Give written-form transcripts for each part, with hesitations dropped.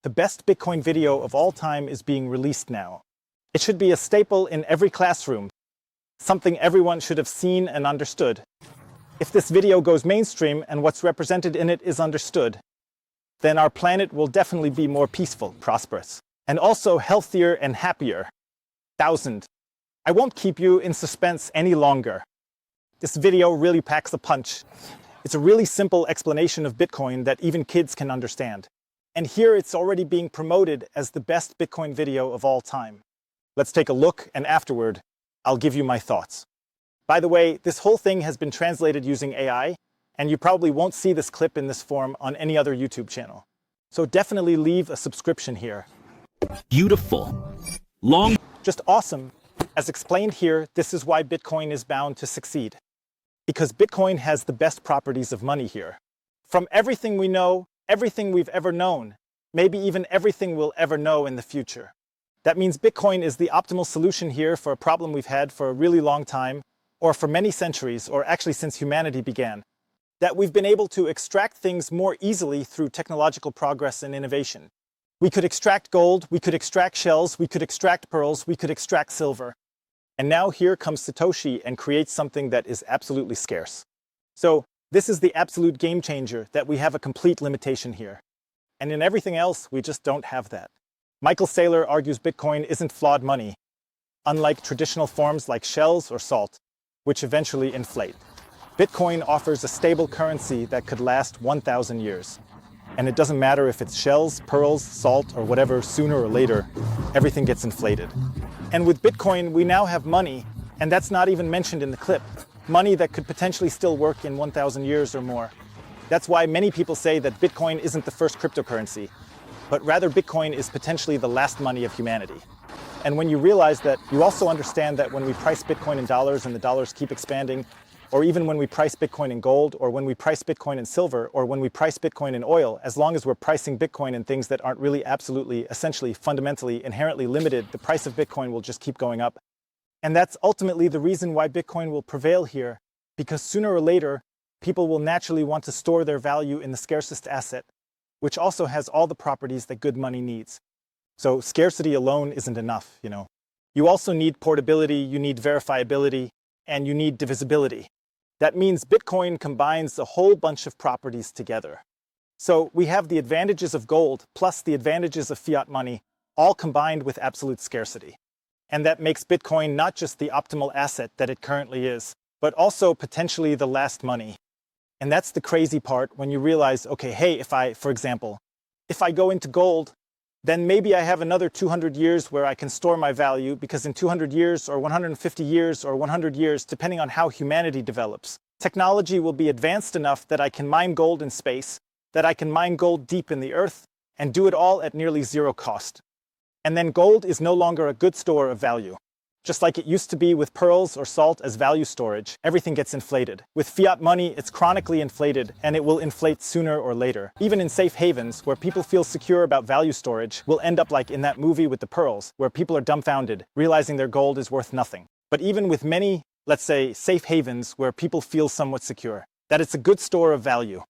The best Bitcoin video of all time is being released now. It should be a staple in every classroom, something everyone should have seen and understood. If this video goes mainstream and what's represented in it is understood, then our planet will definitely be more peaceful, prosperous, and also healthier and happier. 1000. I won't keep you in suspense any longer. This video really packs a punch. It's a really simple explanation of Bitcoin that even kids can understand. And here it's already being promoted as the best Bitcoin video of all time. Let's take a look, and afterward, I'll give you my thoughts. By the way, this whole thing has been translated using AI, and you probably won't see this clip in this form on any other YouTube channel. So definitely leave a subscription here. Beautiful. Long. Just awesome. As explained here, this is why Bitcoin is bound to succeed. Because Bitcoin has the best properties of money here. From everything we know, everything we've ever known, maybe even everything we'll ever know in the future. That means Bitcoin is the optimal solution here for a problem we've had for a really long time, or for many centuries, or actually since humanity began. That we've been able to extract things more easily through technological progress and innovation. We could extract gold, we could extract shells, we could extract pearls, we could extract silver. And now here comes Satoshi and creates something that is absolutely scarce. So this is the absolute game changer, that we have a complete limitation here. And in everything else, we just don't have that. Michael Saylor argues Bitcoin isn't flawed money, unlike traditional forms like shells or salt, which eventually inflate. Bitcoin offers a stable currency that could last 1,000 years. And it doesn't matter if it's shells, pearls, salt, or whatever, sooner or later, everything gets inflated. And with Bitcoin, we now have money, and that's not even mentioned in the clip. Money that could potentially still work in 1,000 years or more. That's why many people say that Bitcoin isn't the first cryptocurrency, but rather Bitcoin is potentially the last money of humanity. And when you realize that, you also understand that when we price Bitcoin in dollars and the dollars keep expanding, or even when we price Bitcoin in gold, or when we price Bitcoin in silver, or when we price Bitcoin in oil, as long as we're pricing Bitcoin in things that aren't really absolutely, essentially, fundamentally, inherently limited, the price of Bitcoin will just keep going up. And that's ultimately the reason why Bitcoin will prevail here, because sooner or later, people will naturally want to store their value in the scarcest asset, which also has all the properties that good money needs. So scarcity alone isn't enough, you know. You also need portability, you need verifiability, and you need divisibility. That means Bitcoin combines a whole bunch of properties together. So we have the advantages of gold plus the advantages of fiat money, all combined with absolute scarcity. And that makes Bitcoin not just the optimal asset that it currently is, but also potentially the last money. And that's the crazy part when you realize, okay, hey, for example, if I go into gold, then maybe I have another 200 years where I can store my value, because in 200 years or 150 years or 100 years, depending on how humanity develops, technology will be advanced enough that I can mine gold in space, that I can mine gold deep in the earth, and do it all at nearly zero cost. And then gold is no longer a good store of value. Just like it used to be with pearls or salt as value storage, everything gets inflated. With fiat money, it's chronically inflated, and it will inflate sooner or later. Even in safe havens, where people feel secure about value storage, we'll end up like in that movie with the pearls, where people are dumbfounded, realizing their gold is worth nothing. But even with many, let's say, safe havens where people feel somewhat secure, that it's a good store of value.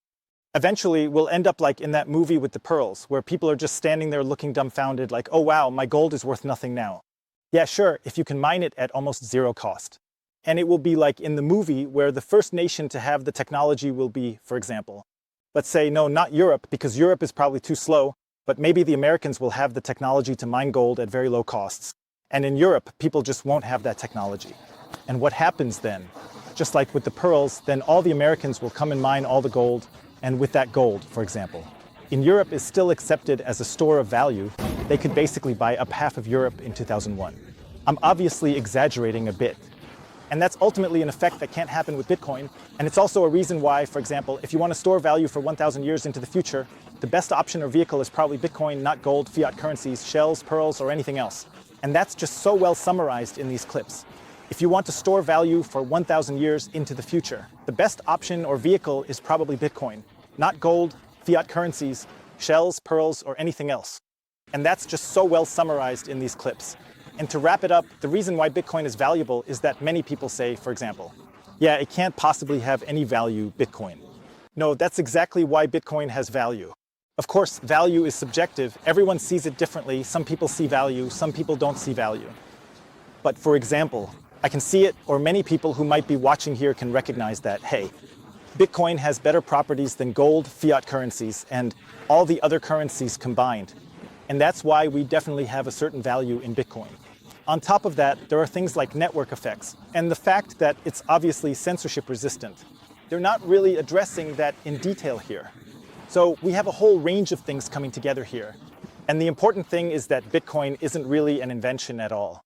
Eventually, we'll end up like in that movie with the pearls, where people are just standing there looking dumbfounded like, oh wow, my gold is worth nothing now. Yeah, sure, if you can mine it at almost zero cost. And it will be like in the movie where the first nation to have the technology will be, for example, let's say, no, not Europe, because Europe is probably too slow, but maybe the Americans will have the technology to mine gold at very low costs. And in Europe, people just won't have that technology. And what happens then? Just like with the pearls, then all the Americans will come and mine all the gold, and with that gold, for example, in Europe is still accepted as a store of value. They could basically buy up half of Europe in 2001. I'm obviously exaggerating a bit. And that's ultimately an effect that can't happen with Bitcoin. And it's also a reason why, for example, if you want to store value for 1,000 years into the future, the best option or vehicle is probably Bitcoin, not gold, fiat currencies, shells, pearls, or anything else. And that's just so well summarized in these clips. If you want to store value for 1,000 years into the future, the best option or vehicle is probably Bitcoin, not gold, fiat currencies, shells, pearls, or anything else. And that's just so well summarized in these clips. And to wrap it up, the reason why Bitcoin is valuable is that many people say, for example, yeah, it can't possibly have any value, Bitcoin. No, that's exactly why Bitcoin has value. Of course, value is subjective. Everyone sees it differently. Some people see value, some people don't see value. But for example, I can see it, or many people who might be watching here can recognize that, hey, Bitcoin has better properties than gold, fiat currencies, and all the other currencies combined. And that's why we definitely have a certain value in Bitcoin. On top of that, there are things like network effects, and the fact that it's obviously censorship resistant. They're not really addressing that in detail here. So we have a whole range of things coming together here. And the important thing is that Bitcoin isn't really an invention at all.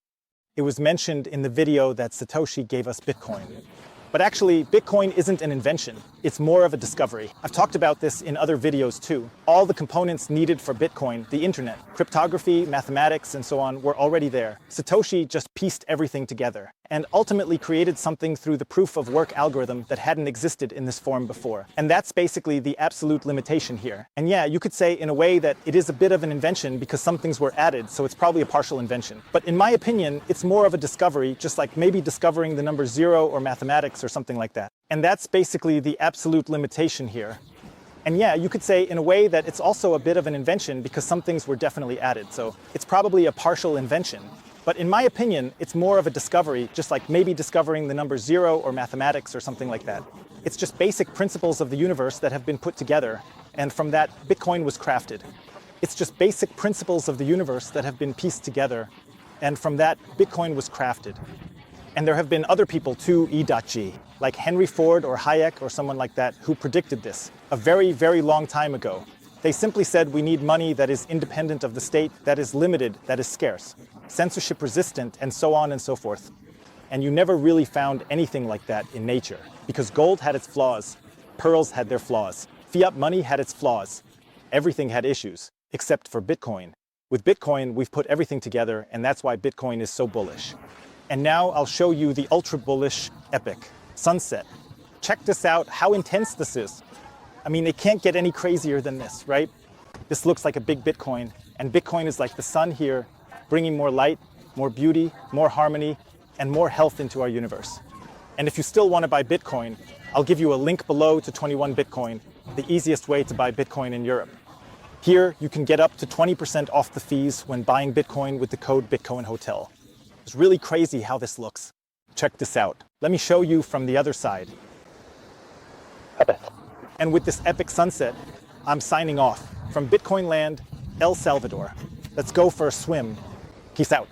It was mentioned in the video that Satoshi gave us Bitcoin. But actually, Bitcoin isn't an invention. It's more of a discovery. I've talked about this in other videos too. All the components needed for Bitcoin, the internet, cryptography, mathematics, and so on, were already there. Satoshi just pieced everything together and ultimately created something through the proof of work algorithm that hadn't existed in this form before. And that's basically the absolute limitation here. And yeah, you could say in a way that it is a bit of an invention because some things were added, so it's probably a partial invention. But in my opinion, it's more of a discovery, just like maybe discovering the number 0 or mathematics or something like that. And that's basically the absolute limitation here. And yeah, you could say in a way that it's also a bit of an invention because some things were definitely added. So it's probably a partial invention. But in my opinion, it's more of a discovery, just like maybe discovering the number 0 or mathematics or something like that. It's just basic principles of the universe that have been put together, and from that, Bitcoin was crafted. It's just basic principles of the universe that have been pieced together, and from that, Bitcoin was crafted. And there have been other people too, E.G., like Henry Ford or Hayek or someone like that, who predicted this a very, very long time ago. They simply said we need money that is independent of the state, that is limited, that is scarce, censorship resistant, and so on and so forth. And you never really found anything like that in nature, because gold had its flaws, pearls had their flaws, fiat money had its flaws. Everything had issues, except for Bitcoin. With Bitcoin, we've put everything together, and that's why Bitcoin is so bullish. And now I'll show you the ultra bullish epic, sunset. Check this out, how intense this is. I mean, it can't get any crazier than this, right? This looks like a big Bitcoin, and Bitcoin is like the sun here, bringing more light, more beauty, more harmony, and more health into our universe. And if you still want to buy Bitcoin, I'll give you a link below to 21 Bitcoin, the easiest way to buy Bitcoin in Europe. Here, you can get up to 20% off the fees when buying Bitcoin with the code BitcoinHotel. It's really crazy how this looks. Check this out. Let me show you from the other side. And with this epic sunset, I'm signing off from Bitcoin land, El Salvador. Let's go for a swim. Peace out.